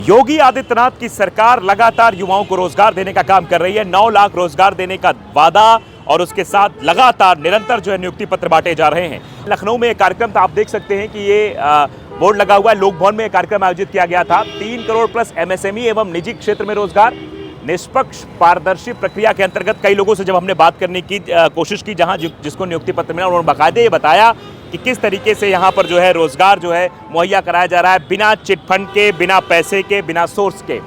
योगी आदित्यनाथ की सरकार लगातार युवाओं को रोजगार देने का काम कर रही है। 9 लाख रोजगार देने का वादा और उसके साथ लगातार निरंतर जो है नियुक्ति पत्र बांटे जा रहे हैं। लखनऊ में एक कार्यक्रम था, आप देख सकते हैं कि ये बोर्ड लगा हुआ है। लोक भवन में एक कार्यक्रम आयोजित किया गया था। 3 करोड़ प्लस एमएसएमई एवं निजी क्षेत्र में रोजगार, निष्पक्ष पारदर्शी प्रक्रिया के अंतर्गत कई लोगों से जब हमने बात करने की कोशिश की, जहां जिसको नियुक्ति पत्र मिला, उन्होंने बाकायदे ये बताया कि किस तरीके से यहाँ पर जो है रोजगार जो है मुहैया कराया जा रहा है, बिना चिटफंड के, बिना पैसे के, बिना सोर्स के।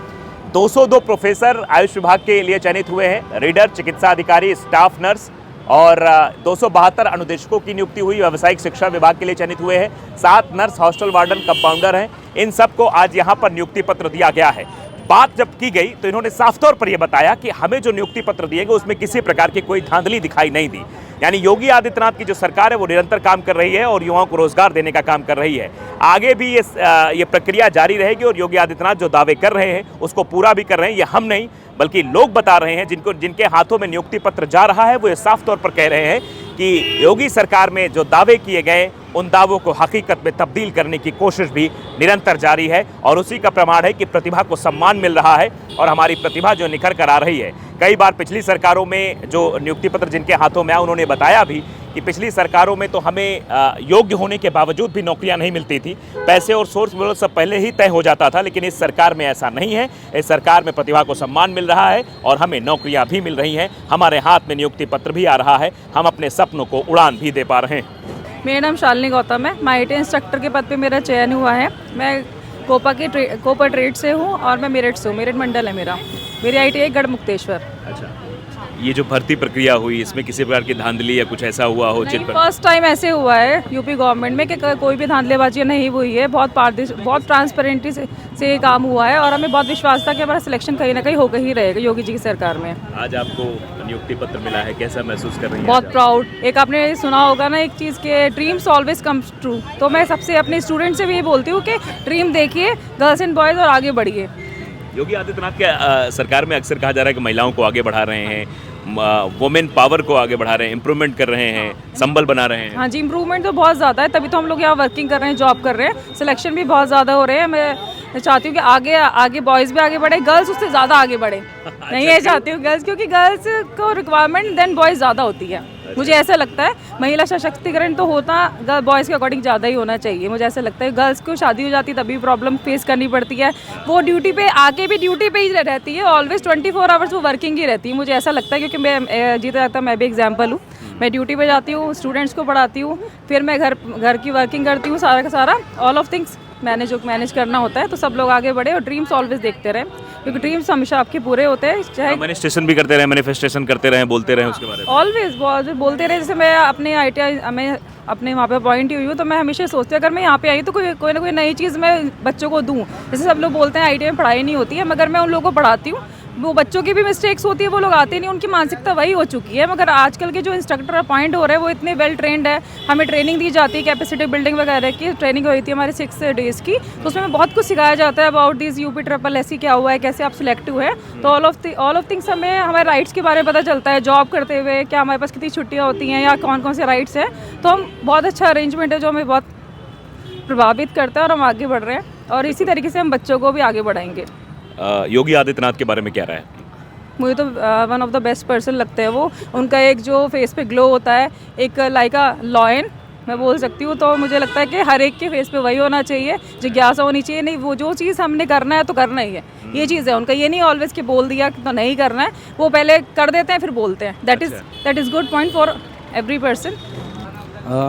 202 प्रोफेसर आयुष विभाग के लिए चयनित हुए हैं, रीडर, चिकित्सा अधिकारी, स्टाफ नर्स, और 272 अनुदेशकों की नियुक्ति हुई। व्यावसायिक शिक्षा विभाग के लिए चयनित हुए हैं। 7 नर्स, हॉस्टल वार्डन, कंपाउंडर हैं। इन सबको आज यहाँ पर नियुक्ति पत्र दिया गया है। बात जब की गई तो इन्होंने साफ तौर पर यह बताया कि हमें जो नियुक्ति पत्र दिए गए उसमें किसी प्रकार की कोई धांधली दिखाई नहीं दी। यानी योगी आदित्यनाथ की जो सरकार है वो निरंतर काम कर रही है और युवाओं को रोजगार देने का काम कर रही है। आगे भी ये प्रक्रिया जारी रहेगी और योगी आदित्यनाथ जो दावे कर रहे हैं उसको पूरा भी कर रहे हैं। ये हम नहीं बल्कि लोग बता रहे हैं, जिनके हाथों में नियुक्ति पत्र जा रहा है वो ये साफ तौर पर कह रहे हैं कि योगी सरकार में जो दावे किए गए उन दावों को हकीकत में तब्दील करने की कोशिश भी निरंतर जारी है। और उसी का प्रमाण है कि प्रतिभा को सम्मान मिल रहा है और हमारी प्रतिभा जो निखर कर आ रही है। कई बार पिछली सरकारों में जो नियुक्ति पत्र जिनके हाथों में आया उन्होंने बताया भी कि पिछली सरकारों में तो हमें योग्य होने के बावजूद भी नौकरियां नहीं मिलती थी, पैसे और सोर्स सब पहले ही तय हो जाता था। लेकिन इस सरकार में ऐसा नहीं है। इस सरकार में प्रतिभा को सम्मान मिल रहा है और हमें नौकरियां भी मिल रही हैं। हमारे हाथ में नियुक्ति पत्र भी आ रहा है, हम अपने सपनों को उड़ान भी दे पा रहे हैं। मेरा नाम शालिनी गौतम है। मैं आईटी इंस्ट्रक्टर के पद पे मेरा चयन हुआ है। मैं कोपा ट्रेड से हूँ और मैं मेरठ से हूँ। मेरठ मंडल है मेरा। मेरी आईटीआई गढ़मुक्तेश्वर। अच्छा, ये जो भर्ती प्रक्रिया हुई इसमें किसी प्रकार की धांधली या कुछ ऐसा हुआ हो? फर्स्ट टाइम ऐसे हुआ है यूपी गवर्नमेंट में कि कोई भी धांधलेबाजी नहीं हुई है। बहुत ट्रांसपेरेंटी से ये काम हुआ है और हमें बहुत विश्वास था कि हमारा सिलेक्शन कहीं ना कहीं होकर ही रहेगा योगी जी की सरकार में। आज आपको नियुक्ति पत्र मिला है, कैसा महसूस कर रही हैं? बहुत प्राउड। एक आपने सुना होगा ना एक चीज़ के ड्रीम्स ऑलवेज कम्स ट्रू, तो मैं सबसे अपने स्टूडेंट से भी ये बोलती हूँ कि ड्रीम देखिए गर्ल्स एंड बॉयज़ और आगे बढ़िए। योगी आदित्यनाथ के सरकार में अक्सर कहा जा रहा है कि महिलाओं को आगे बढ़ा रहे हैं, वुमेन पावर को आगे बढ़ा रहे हैं, इम्प्रूवमेंट कर रहे हैं, संबल बना रहे हैं। हाँ जी, इम्प्रूवमेंट तो बहुत ज़्यादा है, तभी तो हम लोग यहाँ वर्किंग कर रहे हैं, जॉब कर रहे हैं। सिलेक्शन भी बहुत ज़्यादा हो रहे हैं। मैं चाहती हूँ कि आगे बॉयज़ भी आगे बढ़े, गर्ल्स उससे ज़्यादा आगे बढ़े। नहीं ये चाहती हूँ गर्ल्स, क्योंकि गर्ल्स को रिक्वायरमेंट देन बॉयज़ ज़्यादा होती है। मुझे ऐसा लगता है महिला सशक्तिकरण तो होता बॉयज़ के अकॉर्डिंग ज़्यादा ही होना चाहिए। मुझे ऐसा लगता है गर्ल्स को शादी हो जाती है तभी प्रॉब्लम फेस करनी पड़ती है। वो ड्यूटी पे आके भी ड्यूटी पे ही रहती है, ऑलवेज 24 आवर्स वो वर्किंग ही रहती है। मुझे ऐसा लगता है क्योंकि मैं जीता जाता मैं भी एग्जाम्पल हूँ। मैं ड्यूटी पे जाती हूँ, स्टूडेंट्स को पढ़ाती हूँ, फिर मैं घर की वर्किंग करती हूँ, सारा का सारा ऑल ऑफ थिंग्स मैनेज करना होता है। तो सब लोग आगे बढ़े और ड्रीम्स ऑलवेज देखते रहें, क्योंकि ड्रीम्स हमेशा आपके पूरे होते हैं। चाहे मैनिफेस्टेशन भी करते रहे, मैनिफेस्टेशन करते रहे, बोलते रहे उसके बारे में ऑलवेज बोलते रहे। जैसे मैं अपने आईटीआई में अपने वहाँ पे अपॉइंट हुई हूँ, तो मैं हमेशा सोचती हूँ अगर मैं यहाँ पे आई तो कोई ना कोई नई चीज़ मैं बच्चों को दूँ। जैसे सब लोग बोलते हैं आईटीआई में पढ़ाई नहीं होती है, मगर मैं उन लोगों को पढ़ाती हूँ। वो बच्चों की भी मिस्टेक्स होती है, वो लोग आते नहीं, उनकी मानसिकता वही हो चुकी है। मगर आजकल के जो इंस्ट्रक्टर अपॉइंट हो रहे हैं वो इतने वेल ट्रेंड है। हमें ट्रेनिंग दी जाती है, कैपेसिटी बिल्डिंग वगैरह की ट्रेनिंग हुई थी हमारे 6 डेज़ की। तो उसमें बहुत कुछ सिखाया जाता है अबाउट दिस UP SSC क्या हुआ है, कैसे आप सिलेक्ट हुए हैं। तो ऑल ऑफ थिंग्स हमें हमारे राइट्स के बारे में पता चलता है। जॉब करते हुए क्या हमारे पास कितनी छुट्टियाँ होती हैं या कौन कौन से राइट्स हैं। तो हम बहुत अच्छा अरेंजमेंट है जो हमें बहुत प्रभावित करता है और हम आगे बढ़ रहे हैं और इसी तरीके से हम बच्चों को भी आगे बढ़ाएंगे। योगी आदित्यनाथ के बारे में क्या राय है? मुझे तो one of the best person लगते हैं वो। उनका एक जो फेस पे ग्लो होता है, एक लाइक अ लॉयन मैं बोल सकती हूँ। तो मुझे लगता है कि हर एक के फेस पे वही होना चाहिए, जिज्ञासा होनी चाहिए। नहीं, वो जो चीज़ हमने करना है तो करना ही है, ये चीज़ है उनका। ये नहीं ऑलवेज के बोल दिया तो नहीं करना है, वो पहले कर देते हैं फिर बोलते हैं। That is good point for every person.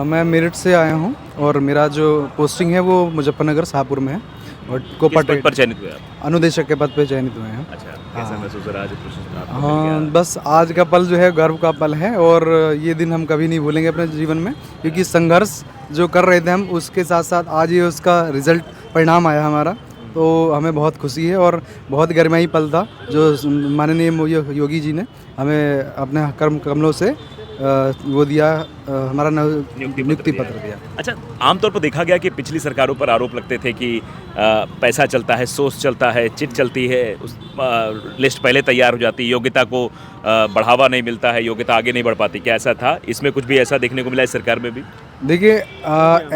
मैं मेरठ से आया हूँ और मेरा जो पोस्टिंग है वो मुजफ्फरनगर शाहपुर में है और कोपा किस पद पर चयनित हुए आप? अनुदेशक के पद पे चयनित हुए हैं। अच्छा, कैसा महसूस हो रहा है आज प्रशिक्षण आपको मिल हाँ, गया? बस आज का पल जो है गर्व का पल है और ये दिन हम कभी नहीं भूलेंगे अपने जीवन में, क्योंकि संघर्ष जो कर रहे थे हम उसके साथ साथ आज ये उसका रिजल्ट परिणाम आया हमारा। तो हमें बहुत खुशी है और बहुत गरिमाई पल था जो माननीय योगी जी ने हमें अपने कर्म कमलों से वो दिया, हमारा नियुक्ति पत्र दिया। अच्छा, आमतौर पर देखा गया कि पिछली सरकारों पर आरोप लगते थे कि पैसा चलता है, सोर्स चलता है, चिट चलती है, उस लिस्ट पहले तैयार हो जाती है, योग्यता को बढ़ावा नहीं मिलता है, योग्यता आगे नहीं बढ़ पाती। क्या ऐसा था? इसमें कुछ भी ऐसा देखने को मिला इस सरकार में भी? देखिए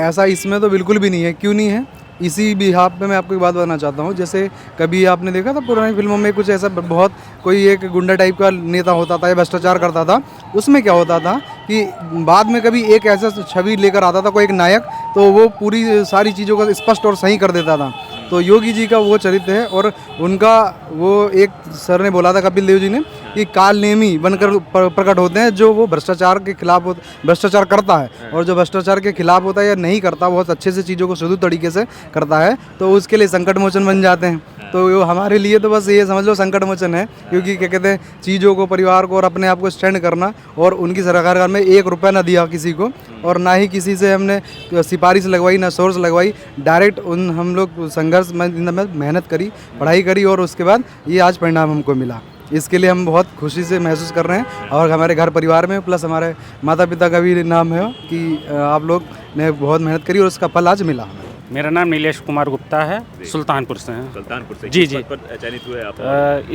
ऐसा इसमें तो बिल्कुल भी नहीं है। क्यों नहीं है? इसी बिहाफ पे मैं आपको एक बात बताना चाहता हूँ। जैसे कभी आपने देखा था पुरानी फिल्मों में कुछ ऐसा बहुत कोई एक गुंडा टाइप का नेता होता था या भ्रष्टाचार करता था, उसमें क्या होता था कि बाद में कभी एक ऐसा छवि लेकर आता था कोई एक नायक, तो वो पूरी सारी चीज़ों को स्पष्ट और सही कर देता था। तो योगी जी का वो चरित्र है, और उनका वो एक सर ने बोला था, कपिल देव जी ने, कि कालनेमी बनकर प्रकट होते हैं जो वो भ्रष्टाचार के खिलाफ भ्रष्टाचार करता है, और जो भ्रष्टाचार के खिलाफ होता है या नहीं करता, बहुत अच्छे से चीज़ों को सुदूर तरीके से करता है, तो उसके लिए संकट मोचन बन जाते हैं। तो वो हमारे लिए तो बस ये समझ लो संकट मोचन है, क्योंकि क्या कहते हैं, चीज़ों को, परिवार को और अपने आप को स्टैंड करना, और उनकी सरकार में 1 रुपया ना दिया किसी को, और ना ही किसी से हमने सिफारिश लगवाई, ना सोर्स लगवाई, डायरेक्ट उन हम लोग संघर्ष में मेहनत करी, पढ़ाई करी, और उसके बाद ये आज परिणाम हमको मिला। इसके लिए हम बहुत खुशी से महसूस कर रहे हैं, और हमारे घर परिवार में प्लस हमारे माता पिता का भी नाम है कि आप लोग ने बहुत मेहनत करी और उसका फल आज मिला हमें। मेरा नाम नीलेश कुमार गुप्ता है, सुल्तानपुर से हैं। सुल्तानपुर से जी, किस जी। पद पर चयनित हुए आप?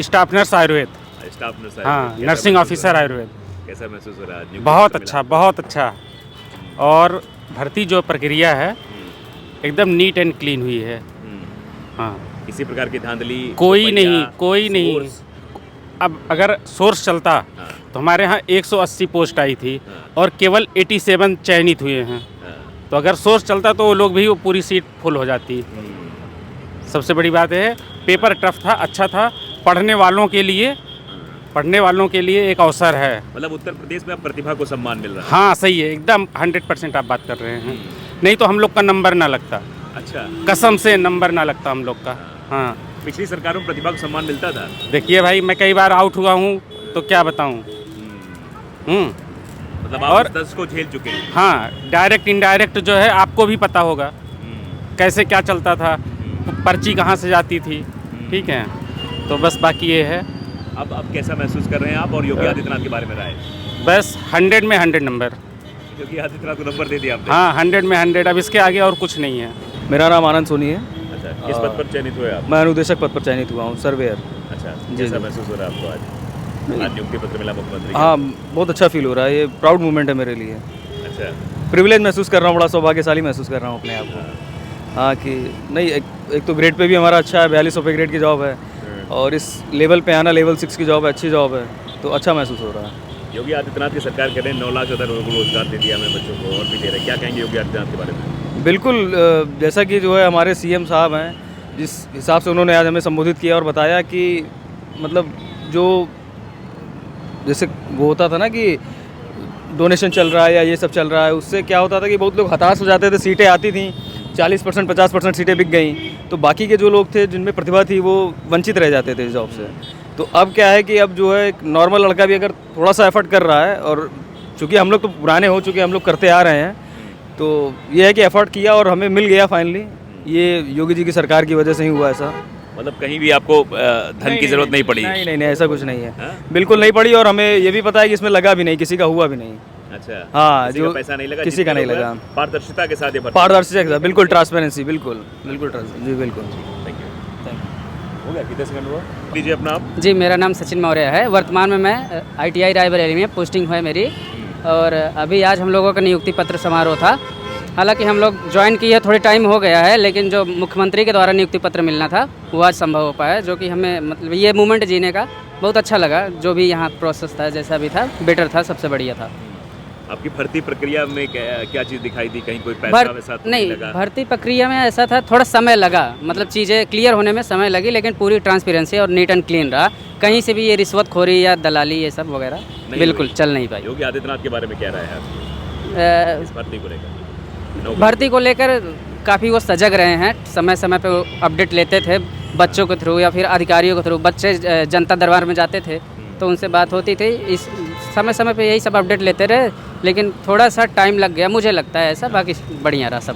Staff nurse Ayurveda. Staff nurse, हाँ, कैसा नर्सिंग महसूस ऑफिसर हो रहा है? आयुर्वेद। कैसा महसूस हो रहा है? नियुक्ति बहुत पत्र अच्छा, बहुत अच्छा। और भर्ती जो प्रक्रिया है एकदम नीट एंड क्लीन हुई है। मिला? हाँ, किसी प्रकार की धांधली कोई रुपया, नहीं, कोई नहीं। सोर्स? अब अगर सोर्स चलता हाँ, तो हमारे यहाँ 180 पोस्ट आई थी हाँ, और केवल 87 चयनित हुए हैं। हाँ। तो अगर सोर्स चलता तो वो लोग भी, वो पूरी सीट फुल हो जाती। सबसे बड़ी बात है, पेपर टफ था, अच्छा था, पढ़ने वालों के लिए एक अवसर है। मतलब उत्तर प्रदेश में अब प्रतिभा को सम्मान मिल रहा है। हाँ, सही है, एकदम 100% आप बात कर रहे हैं। नहीं तो हम लोग का नंबर ना लगता, अच्छा, कसम से नंबर ना लगता हम लोग का। हाँ, पिछली सरकारों में प्रतिभा को सम्मान मिलता था। देखिए भाई, मैं कई बार आउट हुआ हूँ, तो क्या बताऊँ। मतलब और- आप 10 को झेल चुके हैं। हाँ, डायरेक्ट इनडायरेक्ट जो है आपको भी पता होगा कैसे क्या चलता था, पर्ची कहाँ से जाती थी। ठीक है, तो बस बाकी ये है, अब कैसा महसूस कर रहे हैं आप, और योगी आदित्यनाथ के बारे में राय? बस 100 में 100 नंबर। योगी आदित्यनाथ को नंबर दे दिया आपने? हाँ, 100 में 100, अब इसके आगे और कुछ नहीं है। मेरा नाम आनंद सोनी है। अच्छा, किस पद पर चयनित हुए आप? मैं अनुदेशक पद पर चयनित हुआ हूँ, सर्वेयर। अच्छा, जी, कैसा जी। महसूस हो रहा है आपको आज नियुक्ति पत्र मिला मुख्यमंत्री का? हाँ, बहुत अच्छा फील हो रहा है, ये प्राउड मोमेंट है मेरे लिए। अच्छा, प्रिविलेज महसूस कर रहा हूँ, बड़ा सौभाग्यशाली महसूस कर रहा हूँ अपने आप को। हाँ कि नहीं, एक तो ग्रेड पे भी हमारा अच्छा है, 4200 पे ग्रेड की जॉब है, और इस लेवल पे आना, लेवल 6 की जॉब है, अच्छी जॉब है, तो अच्छा महसूस हो रहा है। योगी आदित्यनाथ की सरकार कह रहे हैं 9 लाख से ज़्यादा लोगों को रोजगार दे दिया हमें, बच्चों को, और भी दे रहे हैं। क्या कहेंगे योगी आदित्यनाथ के बारे में? बिल्कुल, जैसा कि जो है हमारे सीएम साहब हैं, जिस हिसाब से उन्होंने आज हमें संबोधित किया और बताया कि मतलब जो जैसे वो होता था ना कि डोनेशन चल रहा है या ये सब चल रहा है, उससे क्या होता था कि बहुत लोग हताश हो जाते थे, सीटें आती थी 40% 50% सीटें बिक गई, तो बाकी के जो लोग थे जिनमें प्रतिभा थी वो वंचित रह जाते थे इस जॉब से। तो अब क्या है कि अब जो है एक नॉर्मल लड़का भी अगर थोड़ा सा एफर्ट कर रहा है, और चूँकि हम लोग तो पुराने हो चुके, हम लोग करते आ रहे हैं, तो ये है कि एफर्ट किया और हमें मिल गया फाइनली। ये योगी जी की सरकार की वजह से ही हुआ ऐसा। मतलब कहीं भी आपको धन की जरूरत नहीं पड़ी? नहीं नहीं नहीं, ऐसा कुछ नहीं है। हाँ? बिल्कुल नहीं पड़ी, और हमें ये भी पता है कि इसमें लगा भी नहीं, किसी का हुआ भी नहीं। अच्छा, हाँ, किसी का जो पैसा नहीं लगा, किसी जितने का नहीं लोग हैं, लगा। पारदर्शिता के साथ ये भर्ती। पारदर्शिता के साथ, बिल्कुल ट्रांसपेरेंसी, बिल्कुल बिल्कुल जी बिल्कुल। Thank you. हो गया, कितने सेकंड हुआ? लीजिए अपना आप। जी, मेरा नाम सचिन मौर्य है। वर्तमान में मैं ITI रायबरेली में पोस्टिंग हुई है मेरी, और अभी आज हम लोगों का नियुक्ति पत्र समारोह था। हालांकि हम लोग ज्वाइन किए थोड़ी टाइम हो गया है, लेकिन जो मुख्यमंत्री के द्वारा नियुक्ति पत्र मिलना था वो आज संभव हो पाया, जो कि हमें मतलब ये मूवमेंट जीने का बहुत अच्छा लगा। जो भी यहाँ प्रोसेस था, जैसा भी था, बेटर था, सबसे बढ़िया था। आपकी भर्ती प्रक्रिया में क्या चीज़ दिखाई दी? कहीं कोई पैसा वैसा तो नहीं, लगा? भर्ती प्रक्रिया में ऐसा था, थोड़ा समय लगा, मतलब चीज़ें क्लियर होने में समय लगी, लेकिन पूरी ट्रांसपेरेंसी और नीट एंड क्लीन रहा। कहीं से भी ये रिश्वतखोरी या दलाली ये सब वगैरह बिल्कुल चल नहीं पाई। योगी आदित्यनाथ के बारे में क्या राय है आपकी इस भर्ती को लेकर? भर्ती को लेकर काफ़ी वो सजग रहे हैं, समय समय पे वो अपडेट लेते थे बच्चों के थ्रू या फिर अधिकारियों के थ्रू। बच्चे जनता दरबार में जाते थे तो उनसे बात होती थी, इस समय समय पे यही सब अपडेट लेते रहे, लेकिन थोड़ा सा टाइम लग गया, मुझे लगता है ऐसा। बाकी बढ़िया रहा सब।